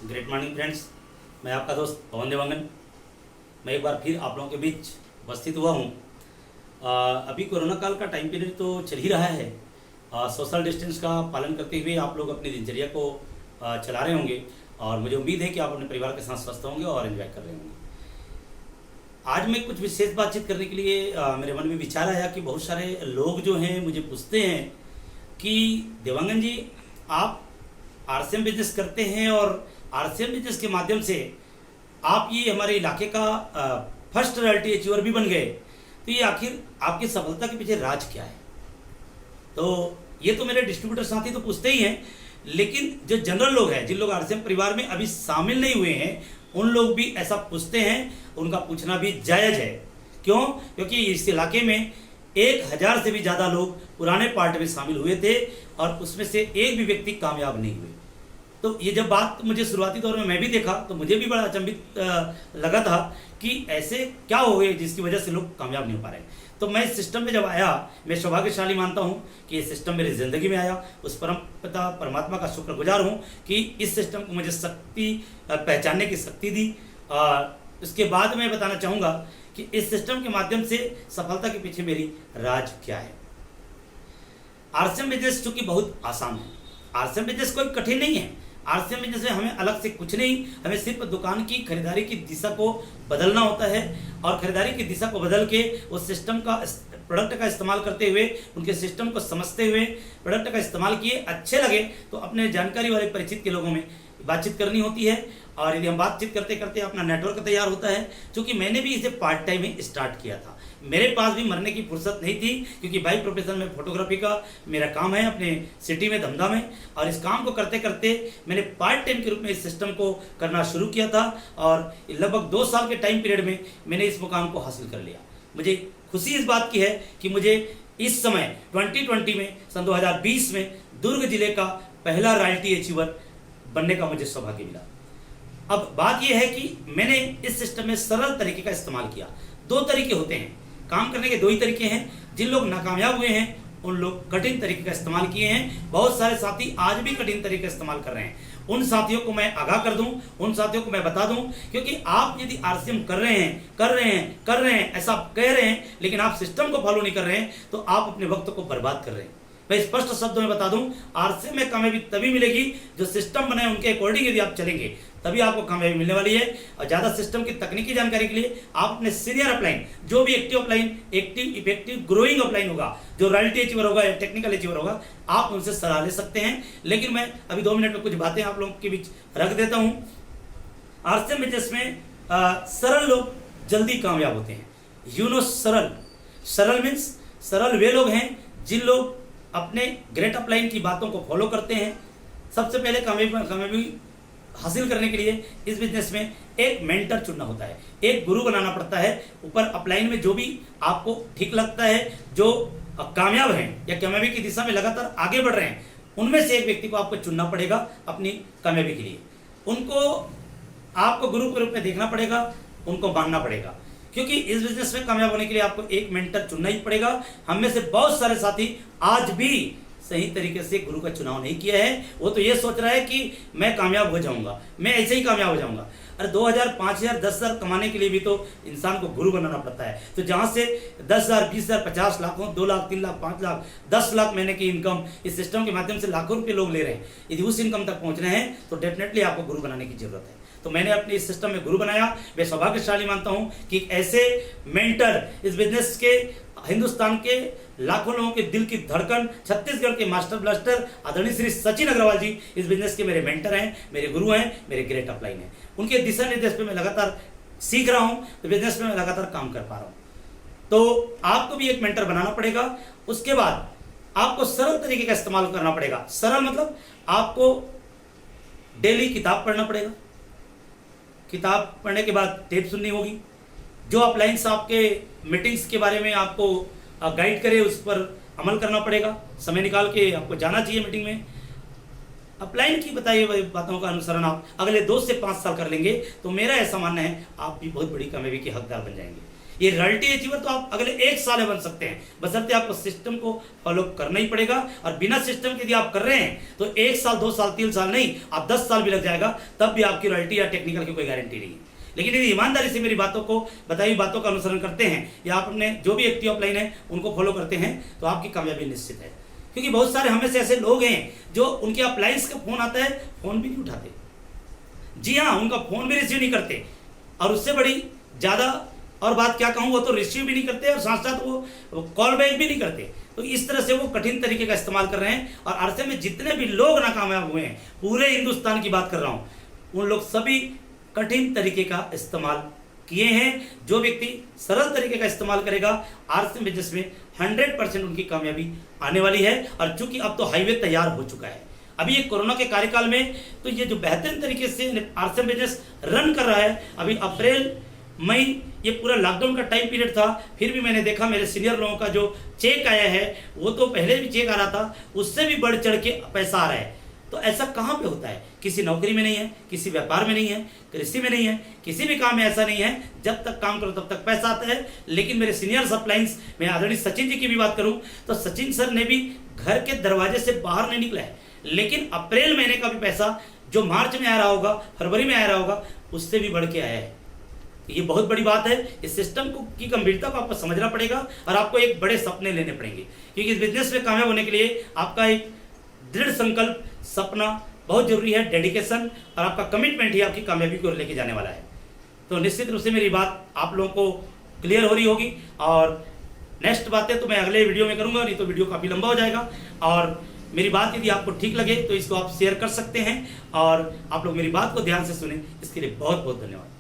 Great morning friends. मैं आपका दोस्त पवन देवांगन। मैं एक बार फिर आप लोगों के बीच उपस्थित हुआ हूँ। अभी कोरोना काल का टाइम पीरियड तो चल ही रहा है। सोशल डिस्टेंस का पालन करते हुए आप लोग अपनी दिनचर्या को चला रहे होंगे और मुझे उम्मीद है कि आप अपने परिवार के साथ स्वस्थ होंगे और एंजॉय कर रहे होंगे। आज मैं कुछ विशेष बातचीत करने के लिए मेरे मन में विचार आया कि बहुत सारे लोग जो हैं मुझे पूछते हैं कि देवांगन जी, आप आरसीएम बिजनेस करते हैं और आरसीएम बिजनेस के माध्यम से आप ये हमारे इलाके का फर्स्ट रॉयल्टी अचीवर भी बन गए, तो ये आखिर आपकी सफलता के पीछे राज क्या है? तो ये तो मेरे डिस्ट्रीब्यूटर साथी तो पूछते ही हैं, लेकिन जो जनरल लोग हैं, जिन लोग आरसीएम परिवार में अभी शामिल नहीं हुए हैं, उन लोग भी ऐसा पूछते हैं। उनका पूछना भी जायज़ है। क्यों? क्योंकि इस इलाके में 1000 से भी ज़्यादा लोग पुराने पार्ट में शामिल हुए थे और उसमें से एक भी व्यक्ति कामयाब नहीं हुए। तो ये जब बात मुझे शुरुआती दौर में मैं भी देखा तो मुझे भी बड़ा अचंभित लगा था कि ऐसे क्या हो गए जिसकी वजह से लोग कामयाब नहीं हो पा रहे। तो मैं इस सिस्टम में जब आया, मैं सौभाग्यशाली मानता हूँ कि ये सिस्टम मेरी ज़िंदगी में आया। उस परम पिता परमात्मा का शुक्रगुजार हूँ कि इस सिस्टम को मुझे शक्ति पहचानने की शक्ति दी। उसके बाद मैं बताना चाहूँगा कि इस सिस्टम के माध्यम से सफलता के पीछे मेरी राज क्या है। आरसीएम बिजनेस चूँकि बहुत आसान है, आरसीएम बिजनेस कोई कठिन नहीं है। आरसीएम बिजनेस में हमें अलग से कुछ नहीं, हमें सिर्फ दुकान की खरीदारी की दिशा को बदलना होता है और खरीदारी की दिशा को बदल के उस सिस्टम का प्रोडक्ट का इस्तेमाल करते हुए, उनके सिस्टम को समझते हुए प्रोडक्ट का इस्तेमाल किए, अच्छे लगे तो अपने जानकारी वाले परिचित के लोगों में बातचीत करनी होती है। और यदि हम बातचीत करते करते अपना नेटवर्क तैयार होता है। क्योंकि मैंने भी इसे पार्ट टाइम में स्टार्ट किया था, मेरे पास भी मरने की फुर्सत नहीं थी, क्योंकि बाई प्रोफेशन में फोटोग्राफी का मेरा काम है अपने सिटी में, धमधा में। और इस काम को करते करते मैंने पार्ट टाइम के रूप में इस सिस्टम को करना शुरू किया था और लगभग 2 साल के टाइम पीरियड में मैंने इस मुकाम को हासिल कर लिया। मुझे खुशी इस बात की है कि मुझे इस समय 2020 में, सन 2020 में दुर्ग जिले का पहला रॉयल्टी अचीवर बनने का मुझे सौभाग्य मिला। अब बात यह है कि मैंने इस सिस्टम में सरल तरीके का इस्तेमाल किया। 2 तरीके होते हैं काम करने के, 2 ही तरीके हैं। जिन लोग नाकामयाब हुए हैं उन लोग कठिन तरीके का इस्तेमाल किए हैं। बहुत सारे साथी आज भी कठिन तरीके का इस्तेमाल कर रहे हैं। उन साथियों को मैं आगाह कर दूं, उन साथियों को मैं बता दूं, क्योंकि आप यदि आरसीएम कर रहे हैं ऐसा आप कह रहे हैं, लेकिन आप सिस्टम को फॉलो नहीं कर रहे हैं, तो आप अपने वक्त को बर्बाद कर रहे हैं। मैं स्पष्ट शब्दों में बता दूं, आरसीएम में कामयाबी तभी मिलेगी जो सिस्टम बने उनके अकॉर्डिंग यदि आप चलेंगे, तभी आपको कामयाबी मिलने वाली है। और ज़्यादा सिस्टम की तकनीकी जानकारी के लिए आप अपने सीनियर अपलाइन, जो भी active upline, active effective growing upline होगा, जो रॉयल्टी अचीवर होगा या टेक्निकल अचीवर होगा, आप उनसे सलाह ले सकते हैं। लेकिन मैं अभी 2 मिनट में कुछ बातें आप लोगों के बीच रख देता हूँ। आरसीएम बिजनेस में सरल लोग जल्दी कामयाब होते हैं। सरल मीन्स सरल वे लोग हैं जिन लोग अपने ग्रेट अपलाइन की बातों को फॉलो करते हैं। सबसे पहले कामयाबी हासिल करने के लिए इस बिजनेस में एक मेंटर चुनना होता है, एक गुरु बनाना पड़ता है। ऊपर अपलाइन में जो भी आपको ठीक लगता है, जो कामयाब हैं या कामयाबी की दिशा में लगातार आगे बढ़ रहे हैं, उनमें से एक व्यक्ति को आपको चुनना पड़ेगा अपनी कामयाबी के लिए। उनको आपको गुरु के रूप में देखना पड़ेगा, उनको मानना पड़ेगा, क्योंकि इस बिजनेस में कामयाब होने के लिए आपको एक मेंटर चुनना ही पड़ेगा। हम में से बहुत सारे साथी आज भी सही तरीके से गुरु का चुनाव नहीं किया है। वो तो ये सोच रहा है कि मैं कामयाब हो जाऊंगा, मैं ऐसे ही कामयाब हो जाऊंगा। अरे 2000, 5000, 10,000 कमाने के लिए भी तो इंसान को गुरु बनाना पड़ता है। तो जहाँ से 10,000, 20,000, 50 लाख, 2 लाख, 3 लाख, 5 लाख, 10 लाख महीने की इनकम इस सिस्टम के माध्यम से लाखों रुपये लोग ले रहे हैं, यदि उस इनकम तक पहुँचना है तो डेफिनेटली आपको गुरु बनाने की जरूरत है। तो मैंने अपने इस सिस्टम में गुरु बनाया। मैं सौभाग्यशाली मानता हूं कि ऐसे मेंटर इस बिजनेस के, हिंदुस्तान के लाखों लोगों के दिल की धड़कन, छत्तीसगढ़ के मास्टर ब्लास्टर आदरणीय श्री सचिन अग्रवाल जी इस बिजनेस के मेरे मेंटर हैं, मेरे गुरु हैं, मेरे ग्रेट अपलाइन हैं। उनके दिशा निर्देश पे मैं लगातार सीख रहा हूं, तो बिजनेस में मैं लगातार काम कर पा रहा हूं। तो आपको भी एक मेंटर बनाना पड़ेगा। उसके बाद आपको सरल तरीके का इस्तेमाल करना पड़ेगा। सरल मतलब आपको डेली किताब पढ़ना पड़ेगा। किताब पढ़ने के बाद टेप सुननी होगी। जो अपलाइंस आपके मीटिंग्स के बारे में आपको गाइड करे, उस पर अमल करना पड़ेगा। समय निकाल के आपको जाना चाहिए मीटिंग में। अपलाइन की बताई हुई बातों का अनुसरण आप अगले 2 से 5 साल कर लेंगे तो मेरा ऐसा मानना है आप भी बहुत बड़ी कामयाबी के हकदार बन जाएंगे। ये रॉयल्टी अचीवर तो आप अगले 1 साल में बन सकते हैं, बशर्ते आपको सिस्टम को फॉलो करना ही पड़ेगा। और बिना सिस्टम के यदि आप कर रहे हैं तो 1 साल, 2 साल, 3 साल नहीं, आप 10 साल भी लग जाएगा, तब भी आपकी रॉयल्टी या टेक्निकल की कोई गारंटी नहीं है। लेकिन यदि ईमानदारी से मेरी बातों को, बताई हुई बातों का अनुसरण करते हैं या आपने जो भी एक्टिव ऑफलाइन है उनको फॉलो करते हैं तो आपकी कामयाबी निश्चित है। क्योंकि बहुत सारे हमें से ऐसे लोग हैं जो उनके अप्लायंस का फोन आता है, फोन भी नहीं उठाते। जी हाँ, उनका फोन भी रिसीव नहीं करते, और उससे बड़ी ज़्यादा और बात क्या कहूँ, वो तो रिसीव भी नहीं करते और साथ साथ वो कॉल बैक भी नहीं करते। तो इस तरह से वो कठिन तरीके का इस्तेमाल कर रहे हैं। और अरसे में जितने भी लोग नाकामयाब हुए हैं, पूरे हिंदुस्तान की बात कर रहा हूँ, उन लोग सभी कठिन तरीके का इस्तेमाल किए हैं। जो व्यक्ति सरल तरीके का इस्तेमाल करेगा, आरसी बिजनेस में 100% उनकी कामयाबी आने वाली है। और चूंकि अब तो हाईवे तैयार हो चुका है, अभी ये कोरोना के कार्यकाल में तो ये जो बेहतरीन तरीके से आरसीएम बिजनेस रन कर रहा है। अभी अप्रैल मई ये पूरा लॉकडाउन का टाइम पीरियड था, फिर भी मैंने देखा मेरे सीनियर लोगों का जो चेक आया है, वो तो पहले भी चेक आ रहा था, उससे भी बढ़ चढ़ के पैसा आ रहा है। तो ऐसा कहाँ पे होता है? किसी नौकरी में नहीं है, किसी व्यापार में नहीं है, कृषि में नहीं है, किसी भी काम में ऐसा नहीं है। जब तक काम करो तब तक पैसा आता है। लेकिन मेरे सीनियर सप्लायंस, मैं आदरणीय सचिन जी की भी बात करूं तो सचिन सर ने भी घर के दरवाजे से बाहर नहीं निकला है, लेकिन अप्रैल महीने का भी पैसा जो मार्च में आ रहा होगा, फरवरी में आ रहा होगा, उससे भी बढ़ के आया है। ये बहुत बड़ी बात है। इस सिस्टम को की गंभीरता को आपको समझना पड़ेगा और आपको एक बड़े सपने लेने पड़ेंगे, क्योंकि इस बिजनेस में कामयाब होने के लिए आपका एक दृढ़ संकल्प, सपना बहुत जरूरी है। डेडिकेशन और आपका कमिटमेंट ही आपकी कामयाबी को लेके जाने वाला है। तो निश्चित रूप से मेरी बात आप लोगों को क्लियर हो रही होगी, और नेक्स्ट बातें तो मैं अगले वीडियो में करूंगा, नहीं तो वीडियो काफ़ी लंबा हो जाएगा। और मेरी बात यदि आपको ठीक लगे तो इसको आप शेयर कर सकते हैं, और आप लोग मेरी बात को ध्यान से सुने, इसके लिए बहुत बहुत धन्यवाद।